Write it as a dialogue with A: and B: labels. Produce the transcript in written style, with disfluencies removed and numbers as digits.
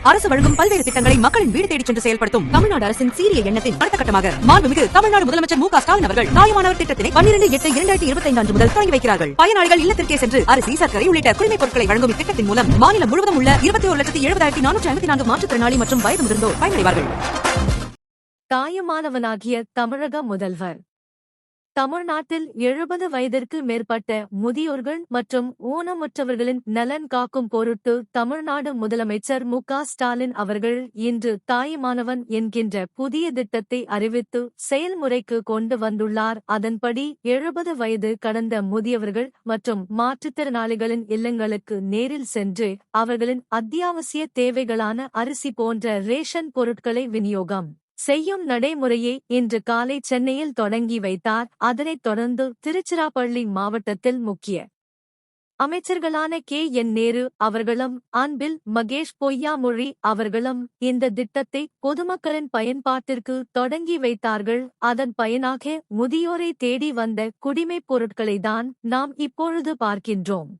A: அரசு வழங்கும் பல்வேறு திட்டங்களை மக்களின் வீடு தேடி சென்று செயல்படுத்தும் தமிழ்நாடு அரசின் சீரிய எண்ணத்தின் அடுத்த கட்டமாக மாண்புமிகு தமிழ்நாடு முதலமைச்சர் மு க ஸ்டாலின் அவர்கள் தாயுமானவர் திட்டத்தினை 12/8/2025 அன்று முதல் தொடங்கி வைக்கிறார்கள். பயனாளிகள் இல்லத்திற்கே சென்று அரிசி, சர்க்கரை உள்ளிட்ட குடிமைப் பொருட்களை வழங்கும் இத்திட்டத்தின் மூலம் மாநிலம் முழுவதும் உள்ள 21,70,454 மாற்றுத்திறனாளி மற்றும் வயது முதிர்ந்தோர் பயனடைவார்கள்.
B: தாயுமானவனாகிய தமிழக முதல்வர் தமிழ்நாட்டில் 70 வயதிற்கு மேற்பட்ட முதியோர்கள் மற்றும் ஊனமுற்றவர்களின் நலன் காக்கும் பொருட்டு தமிழ்நாடு முதலமைச்சர் மு க ஸ்டாலின் அவர்கள் இன்று தாயுமானவன் என்கின்ற புதிய திட்டத்தை அறிவித்து செயல்முறைக்கு கொண்டு வந்துள்ளார். அதன்படி 70 வயது கடந்த முதியவர்கள் மற்றும் மாற்றுத்திறனாளிகளின் இல்லங்களுக்கு நேரில் சென்று அவர்களின் அத்தியாவசிய தேவைகளான அரிசி போன்ற ரேஷன் பொருட்களை விநியோகம் செய்யும் நடைமுறையை இன்று காலை சென்னையில் தொடங்கி வைத்தார். அதனைத் தொடர்ந்து திருச்சிராப்பள்ளி மாவட்டத்தில் முக்கிய அமைச்சர்களான என் நேரு அவர்களும் அன்பில் மகேஷ் பொய்யாமொழி அவர்களும் இந்த திட்டத்தை பொதுமக்களின் பயன்பாட்டிற்கு தொடங்கி வைத்தார்கள். அதன் பயனாக முதியோரை தேடி வந்த குடிமைப் பொருட்களை தான் நாம் இப்பொழுது பார்க்கின்றோம்.